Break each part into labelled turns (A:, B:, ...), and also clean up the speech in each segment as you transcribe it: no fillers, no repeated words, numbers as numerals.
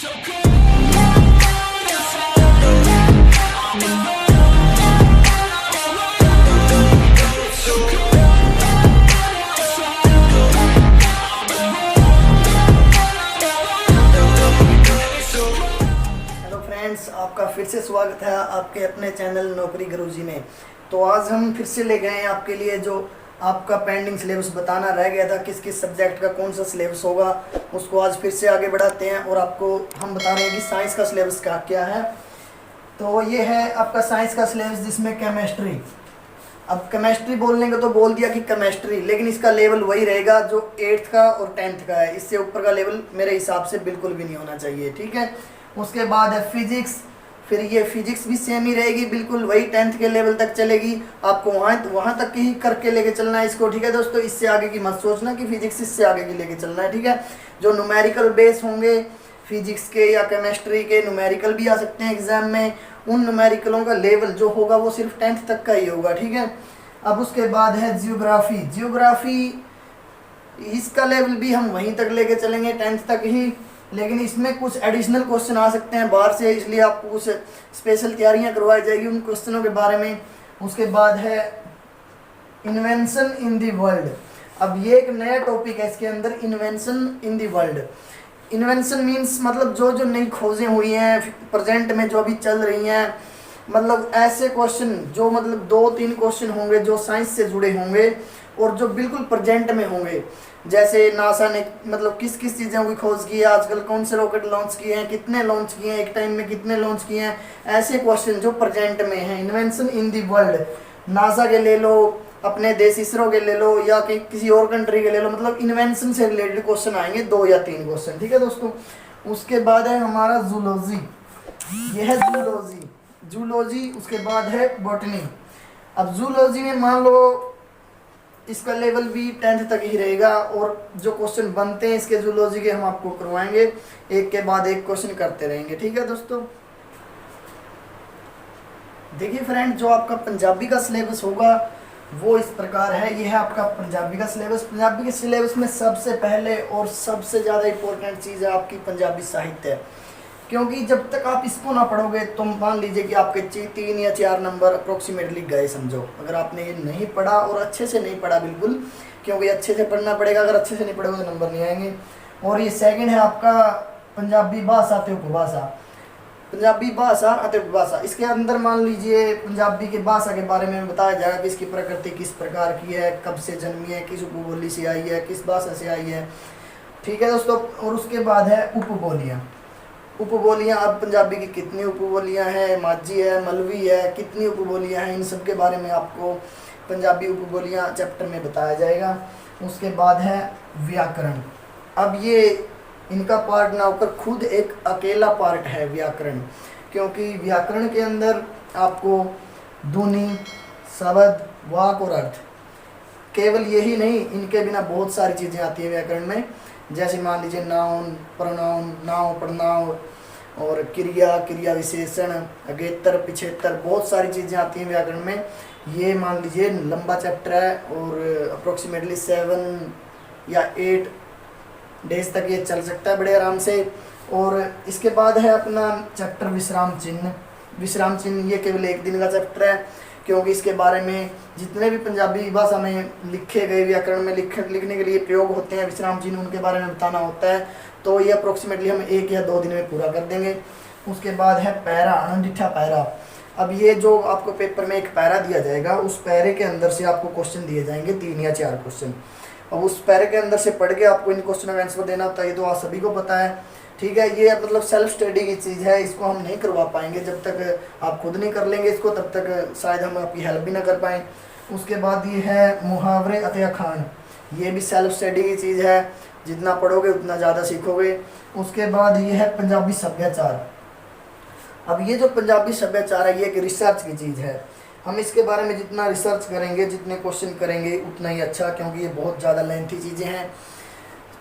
A: Friends, आपका फिर से स्वागत है आपके अपने चैनल नौकरी गुरुजी में। तो आज हम फिर से ले गए हैं आपके लिए जो आपका पेंडिंग सिलेबस बताना रह गया था, किस किस सब्जेक्ट का कौन सा सिलेबस होगा, उसको आज फिर से आगे बढ़ाते हैं। और आपको हम बता रहे हैं कि साइंस का सिलेबस क्या है। तो ये है आपका साइंस का सिलेबस, जिसमें केमिस्ट्री। अब केमिस्ट्री बोलने का तो बोल दिया कि केमिस्ट्री, लेकिन इसका लेवल वही रहेगा जो 8th का और 10th का है। इससे ऊपर का लेवल मेरे हिसाब से बिल्कुल भी नहीं होना चाहिए, ठीक है। उसके बाद है फिजिक्स, फिर ये फिजिक्स भी सेम ही रहेगी, बिल्कुल वही 10th के लेवल तक चलेगी। आपको वहाँ तक ही करके लेके चलना है इसको, ठीक है दोस्तों। इससे आगे की मत सोचना कि फिजिक्स इससे आगे की लेके चलना है, ठीक है। जो न्यूमेरिकल बेस होंगे फिजिक्स के या केमिस्ट्री के, न्यूमेरिकल भी आ सकते हैं एग्जाम में, उन न्यूमेरिकलों का लेवल जो होगा वो सिर्फ 10th तक का ही होगा, ठीक है। अब उसके बाद है जियोग्राफी, इसका लेवल भी हम वहीं तक लेके चलेंगे 10th तक ही, लेकिन इसमें कुछ एडिशनल क्वेश्चन आ सकते हैं बाहर से, इसलिए आपको कुछ स्पेशल तैयारियां करवाई जाएगी उन क्वेश्चनों के बारे में। उसके बाद है इन्वेंशन इन द वर्ल्ड। अब ये एक नया टॉपिक है इसके अंदर, invention in the world. Invention means मतलब जो जो नई खोजें हुई हैं प्रेजेंट में, जो अभी चल रही हैं, मतलब ऐसे क्वेश्चन जो मतलब 2-3 क्वेश्चन होंगे जो साइंस से जुड़े होंगे और जो बिल्कुल प्रेजेंट में होंगे। जैसे नासा ने मतलब किस किस चीज़ों की खोज की है, आजकल कौन से रॉकेट लॉन्च किए हैं, कितने लॉन्च किए हैं, एक टाइम में कितने लॉन्च किए हैं, ऐसे क्वेश्चन जो प्रेजेंट में हैं। Invention in the world, NASA के ले लो, अपने देश इसरो के ले लो, या किसी और कंट्री के ले लो, मतलब इन्वेंशन से रिलेटेड क्वेश्चन आएंगे 2 या 3 क्वेश्चन, ठीक है दोस्तों। उसके बाद है हमारा जूलॉजी, यह है जूलॉजी। उसके बाद है बॉटनी। अब जूलॉजी में मान लो इसका लेवल भी 10th तक ही रहेगा, और जो क्वेश्चन बनते हैं इसके जूलॉजी के हम आपको करवाएंगे, एक के बाद एक क्वेश्चन करते रहेंगे, ठीक है दोस्तों। देखिए फ्रेंड, जो आपका पंजाबी का सिलेबस होगा वो इस प्रकार है। यह है आपका पंजाबी का सिलेबस। पंजाबी के सिलेबस में सबसे पहले और सबसे ज़्यादा इम्पोर्टेंट चीज़ है आपकी पंजाबी साहित्य, क्योंकि जब तक आप इसको ना पढ़ोगे तो मान लीजिए कि आपके 3 या 4 नंबर अप्रोक्सीमेटली गए समझो, अगर आपने ये नहीं पढ़ा और अच्छे से नहीं पढ़ा बिल्कुल, क्योंकि अच्छे से पढ़ना पड़ेगा, अगर अच्छे से नहीं पढ़ोगे तो नंबर नहीं आएंगे। और ये सेकंड है आपका पंजाबी भाषा ते उपभाषा। पंजाबी भाषा अति उपभाषा, इसके अंदर मान लीजिए पंजाबी की भाषा के बारे में बताया जाएगा कि इसकी प्रकृति किस प्रकार की है, कब से जन्मी है, किस उपबोली से आई है, किस भाषा से आई है, ठीक है दोस्तों। और उसके बाद है उपबोलियाँ। अब पंजाबी की कितनी उपबोलियाँ हैं, माझी है, मलवी है, कितनी उपबोलियाँ हैं, इन सब के बारे में आपको पंजाबी उपबोलियाँ चैप्टर में बताया जाएगा। उसके बाद है व्याकरण। अब ये इनका पार्ट ना होकर खुद एक अकेला पार्ट है व्याकरण, क्योंकि व्याकरण के अंदर आपको ध्वनि, शब्द, वाक और अर्थ, केवल यही नहीं, इनके बिना बहुत सारी चीज़ें आती हैं व्याकरण में। जैसे मान लीजिए नाउन, प्रोनाउन, नाउन, प्रनाउन, और क्रिया विशेषण, अगेतर, पिछेतर, बहुत सारी चीज़ें आती हैं व्याकरण में। ये मान लीजिए लंबा चैप्टर है और अप्रोक्सीमेटली 7 या 8 डेज तक ये चल सकता है बड़े आराम से। और इसके बाद है अपना चैप्टर विश्राम चिन्ह। ये केवल 1 दिन का चैप्टर है, क्योंकि इसके बारे में जितने भी पंजाबी भाषा में लिखे गए व्याकरण में लिखने के लिए प्रयोग होते हैं विश्राम चिन्ह, उनके बारे में बताना होता है। तो ये अप्रोक्सीमेटली हम 1 या 2 दिन में पूरा कर देंगे। उसके बाद है पैरा, अनडिठा पैरा। अब ये जो आपको पेपर में एक पैरा दिया जाएगा, उस पैरे के अंदर से आपको क्वेश्चन दिए जाएंगे 3 या 4 क्वेश्चन। अब उस पैरे के अंदर से पढ़ के आपको इन क्वेश्चनों का आंसर देना होता है। ये तो आप सभी को पता है, ठीक है। ये मतलब सेल्फ स्टडी की चीज़ है, इसको हम नहीं करवा पाएंगे जब तक आप खुद नहीं कर लेंगे इसको, तब तक शायद हम आपकी हेल्प भी ना कर पाएँ। उसके बाद ये है मुहावरे अते अखान। ये भी सेल्फ स्टडी की चीज़ है, जितना पढ़ोगे उतना ज़्यादा सीखोगे। उसके बाद ये है पंजाबी सभ्याचार। अब ये जो पंजाबी सभ्याचार है, ये एक रिसर्च की चीज़ है। हम इसके बारे में जितना रिसर्च करेंगे, जितने क्वेश्चन करेंगे, उतना ही अच्छा, क्योंकि ये बहुत ज़्यादा लेंथी चीज़ें हैं।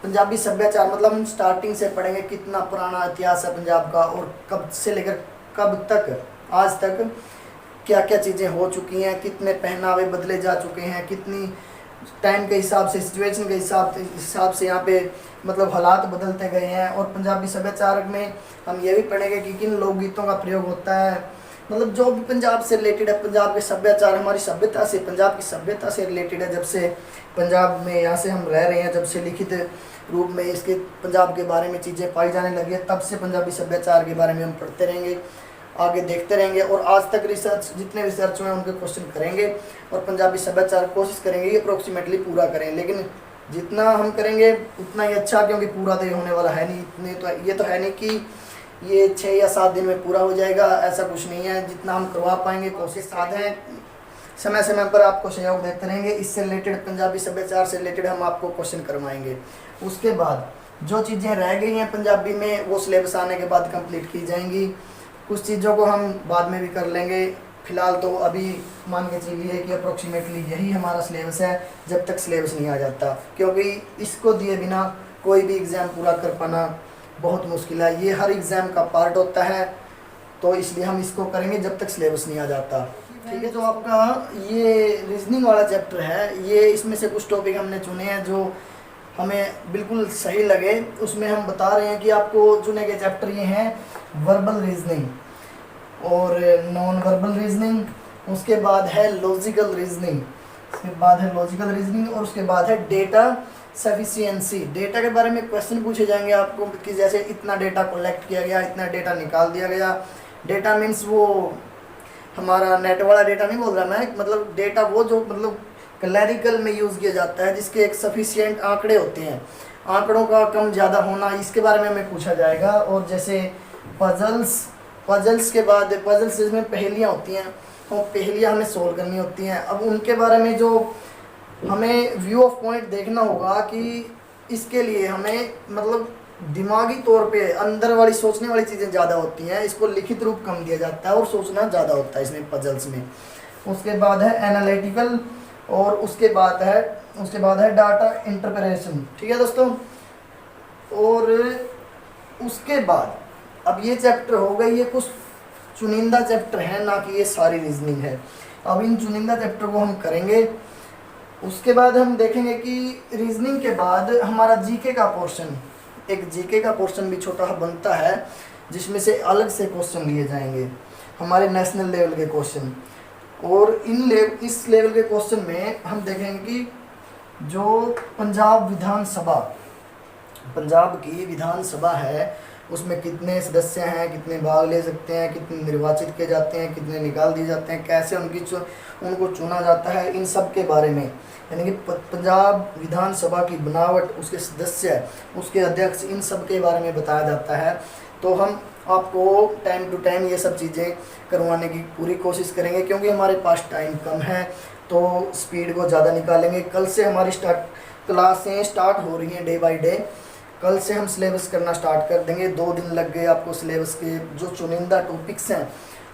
A: पंजाबी सभ्याचार मतलब हम स्टार्टिंग से पढ़ेंगे, कितना पुराना इतिहास है पंजाब का, और कब से लेकर कब तक आज तक क्या क्या चीज़ें हो चुकी हैं, कितने पहनावे बदले जा चुके हैं, कितनी टाइम के हिसाब से, सिचुएशन के हिसाब से यहाँ पे मतलब हालात बदलते गए हैं। और पंजाबी सभ्याचार में हम ये भी पढ़ेंगे कि किन लोकगीतों का प्रयोग होता है, मतलब जो भी पंजाब से रिलेटेड है, पंजाब के सभ्याचार हमारी सभ्यता से, पंजाब की सभ्यता से रिलेटेड है। जब से पंजाब में यहाँ से हम रह रहे हैं, जब से लिखित रूप में इसके पंजाब के बारे में चीज़ें पाई जाने लगी है, तब से पंजाबी सभ्याचार के बारे में हम पढ़ते रहेंगे, आगे देखते रहेंगे। और आज तक रिसर्च जितने रिसर्च हुए हैं उनके क्वेश्चन करेंगे और पंजाबी सभ्याचार कोशिश करेंगे कि अप्रोक्सीमेटली पूरा करें। लेकिन जितना हम करेंगे उतना ही अच्छा, क्योंकि पूरा तो ये होने वाला है नहीं, इतने तो ये तो है नहीं कि ये 6 या 7 दिन में पूरा हो जाएगा, ऐसा कुछ नहीं है। जितना हम करवा पाएंगे कोशिश साथ हैं, समय समय पर आपको सहयोग देते रहेंगे। इससे रिलेटेड पंजाबी सभ्याचार से रिलेटेड हम आपको क्वेश्चन करवाएंगे। उसके बाद जो चीज़ें रह गई हैं पंजाबी में वो सिलेबस आने के बाद कंप्लीट की जाएंगी। कुछ चीज़ों को हम बाद में भी कर लेंगे। फिलहाल तो अभी मान के चलिए कि अप्रोक्सीमेटली यही हमारा सिलेबस है जब तक सिलेबस नहीं आ जाता, क्योंकि इसको दिए बिना कोई भी एग्ज़ाम पूरा कर पाना बहुत मुश्किल है। ये हर एग्ज़ाम का पार्ट होता है, तो इसलिए हम इसको करेंगे जब तक सिलेबस नहीं आ जाता। ठीक है, जो आपका ये रीजनिंग वाला चैप्टर है, ये इसमें से कुछ टॉपिक हमने चुने हैं जो हमें बिल्कुल सही लगे। उसमें हम बता रहे हैं कि आपको चुने गए चैप्टर ये हैं वर्बल रीजनिंग और नॉन वर्बल रीजनिंग, उसके बाद है लॉजिकल रीजनिंग, उसके बाद है लॉजिकल रीजनिंग और उसके बाद है डेटा सफिशिएंसी। डेटा के बारे में क्वेश्चन पूछे जाएंगे आपको कि जैसे इतना डेटा कलेक्ट किया गया, इतना डेटा निकाल दिया गया। डेटा मीन्स वो हमारा नेट वाला डेटा नहीं बोल रहा मैं, मतलब डेटा वो जो मतलब क्लैरिकल में यूज़ किया जाता है, जिसके एक सफिशिएंट आंकड़े होते हैं, आंकड़ों का कम ज़्यादा होना, इसके बारे में हमें पूछा जाएगा। और जैसे पजल्स के बाद पजल्स जिसमें पहेलियाँ होती हैं, तो पहेलियाँ हमें सोल्व करनी होती हैं। अब उनके बारे में जो हमें व्यू ऑफ पॉइंट देखना होगा कि इसके लिए हमें मतलब दिमागी तौर पे अंदर वाली सोचने वाली चीज़ें ज़्यादा होती हैं, इसको लिखित रूप कम दिया जाता है और सोचना ज़्यादा होता है इसमें पजल्स में। उसके बाद है एनालिटिकल और उसके बाद है डाटा इंटरप्रेशन। ठीक है दोस्तों, और उसके बाद अब ये चैप्टर हो गए, ये कुछ चुनिंदा चैप्टर हैं, ना कि ये सारी रीजनिंग है। अब इन चुनिंदा चैप्टर को हम करेंगे। उसके बाद हम देखेंगे कि रीजनिंग के बाद हमारा जीके का पोर्शन, एक जीके का पोर्शन भी छोटा बनता है, जिसमें से अलग से क्वेश्चन लिए जाएंगे, हमारे नेशनल लेवल के क्वेश्चन। और इस लेवल के क्वेश्चन में हम देखेंगे कि जो पंजाब की विधानसभा है, उसमें कितने सदस्य हैं, कितने भाग ले सकते हैं, कितने निर्वाचित किए जाते हैं, कितने निकाल दिए जाते हैं, कैसे उनको चुना जाता है, इन सब के बारे में, यानी कि पंजाब विधानसभा की बनावट, उसके सदस्य, उसके अध्यक्ष, इन सब के बारे में बताया जाता है। तो हम आपको टाइम टू टाइम ये सब चीज़ें करवाने की पूरी कोशिश करेंगे, क्योंकि हमारे पास टाइम कम है, तो स्पीड को ज़्यादा निकालेंगे। कल से हमारी क्लासें स्टार्ट हो रही हैं डे बाय डे। कल से हम सिलेबस करना स्टार्ट कर देंगे। 2 दिन लग गए आपको सिलेबस के जो चुनिंदा टॉपिक्स हैं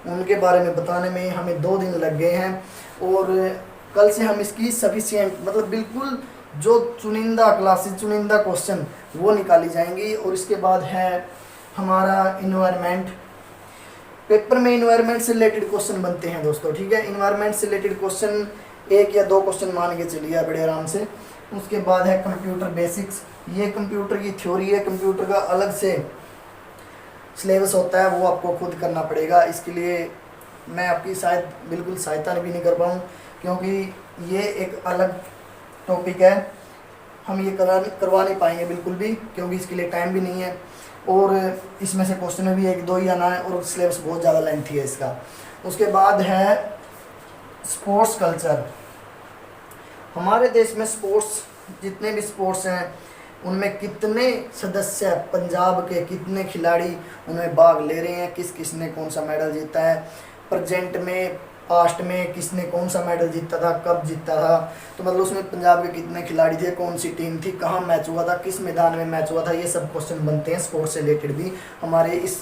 A: उनके बारे में बताने में, हमें 2 दिन लग गए हैं। और कल से हम इसकी सफिशिएंट मतलब बिल्कुल जो चुनिंदा क्लासेस, चुनिंदा क्वेश्चन वो निकाली जाएंगी। और इसके बाद है हमारा इन्वायरमेंट। पेपर में इन्वायरमेंट से रिलेटेड क्वेश्चन बनते हैं दोस्तों, ठीक है। इन्वायरमेंट से रिलेटेड क्वेश्चन 1 या 2 क्वेश्चन मान के चलिए बड़े आराम से। उसके बाद है कंप्यूटर बेसिक्स, ये कंप्यूटर की थ्योरी है, कंप्यूटर का अलग से सिलेबस होता है, वो आपको खुद करना पड़ेगा। इसके लिए मैं आपकी शायद बिल्कुल सहायता भी नहीं कर पाऊँ, क्योंकि ये एक अलग टॉपिक है, हम ये करवा नहीं पाएंगे बिल्कुल भी, क्योंकि इसके लिए टाइम भी नहीं है। और इसमें से क्वेश्चन में भी 1-2 ही आना है, और सिलेबस बहुत ज़्यादा लेंथी है इसका। उसके बाद है स्पोर्ट्स कल्चर। हमारे देश में स्पोर्ट्स, जितने भी स्पोर्ट्स हैं उनमें कितने सदस्य पंजाब के, कितने खिलाड़ी उनमें भाग ले रहे हैं, किस ने कौन सा मेडल जीता है, प्रेजेंट में, पास्ट में किसने कौन सा मेडल जीता था, कब जीता था। तो मतलब उसमें पंजाब के कितने खिलाड़ी थे, कौन सी टीम थी, कहाँ मैच हुआ था, किस मैदान में मैच हुआ था, ये सब क्वेश्चन बनते हैं। स्पोर्ट्स से रिलेटेड भी हमारे इस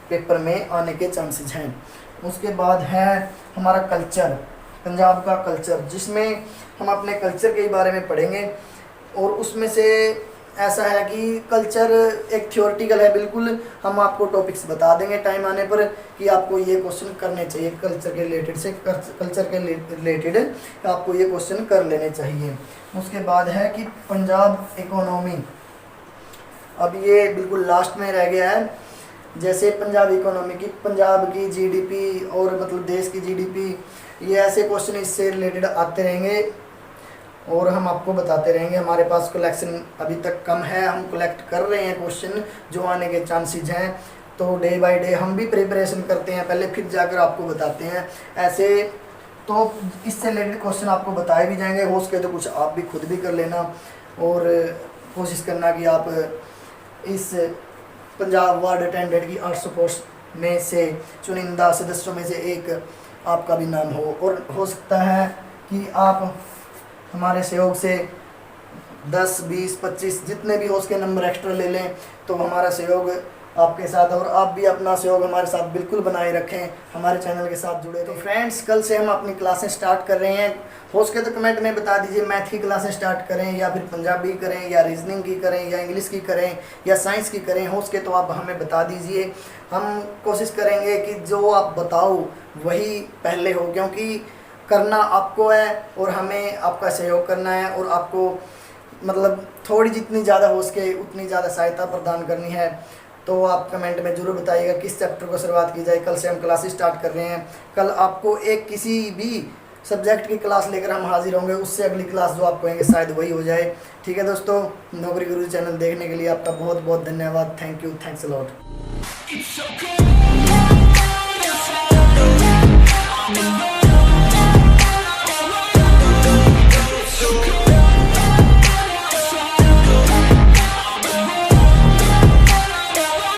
A: पेपर में आने के चांसेस हैं। उसके बाद है हमारा कल्चर, पंजाब का कल्चर, जिसमें हम अपने कल्चर के बारे में पढ़ेंगे। और उसमें से ऐसा है कि कल्चर एक थ्योरेटिकल है बिल्कुल, हम आपको टॉपिक्स बता देंगे टाइम आने पर कि आपको ये क्वेश्चन करने चाहिए, कल्चर के रिलेटेड से, कल्चर के रिलेटेड आपको ये क्वेश्चन कर लेने चाहिए। उसके बाद है कि पंजाब इकोनॉमी, अब ये बिल्कुल लास्ट में रह गया है। जैसे पंजाब इकोनॉमी की, पंजाब की जीडीपी और मतलब देश की जीडीपी, ये ऐसे क्वेश्चन इससे रिलेटेड आते रहेंगे और हम आपको बताते रहेंगे। हमारे पास कलेक्शन अभी तक कम है, हम कलेक्ट कर रहे हैं क्वेश्चन जो आने के चांसेस हैं। तो डे बाय डे हम भी प्रिपरेशन करते हैं पहले, फिर जाकर आपको बताते हैं। ऐसे तो इससे रिलेटेड क्वेश्चन आपको बताए भी जाएंगे, हो सके तो कुछ आप भी खुद भी कर लेना और कोशिश करना कि आप इस पंजाब वार्ड अटेंडेंट की 800 पोस्ट में से चुनिंदा सदस्यों में से एक आपका भी नाम हो। और हो सकता है कि आप हमारे सहयोग से 10, 20, 25 जितने भी हो सके नंबर एक्स्ट्रा ले लें, तो हमारा सहयोग आपके साथ, और आप भी अपना सहयोग हमारे साथ बिल्कुल बनाए रखें, हमारे चैनल के साथ जुड़े। तो फ्रेंड्स, कल से हम अपनी क्लासें स्टार्ट कर रहे हैं। हो सके तो कमेंट में बता दीजिए मैथ की क्लासें स्टार्ट करें या फिर पंजाबी करें या रीजनिंग की करें या इंग्लिश की करें या साइंस की करें। हो सके तो आप हमें बता दीजिए, हम कोशिश करेंगे कि जो आप बताओ वही पहले हो, क्योंकि करना आपको है और हमें आपका सहयोग करना है और आपको मतलब थोड़ी जितनी ज़्यादा हो सके उतनी ज़्यादा सहायता प्रदान करनी है। तो आप कमेंट में ज़रूर बताइएगा किस चैप्टर को शुरुआत की जाए। कल से हम क्लासेस स्टार्ट कर रहे हैं। कल आपको एक किसी भी सब्जेक्ट की क्लास लेकर हम हाजिर होंगे, उससे अगली क्लास जो आप कहेंगे शायद वही हो जाए। ठीक है दोस्तों, नौकरी गुरु चैनल देखने के लिए आपका बहुत बहुत धन्यवाद। Thank you, thanks a lot.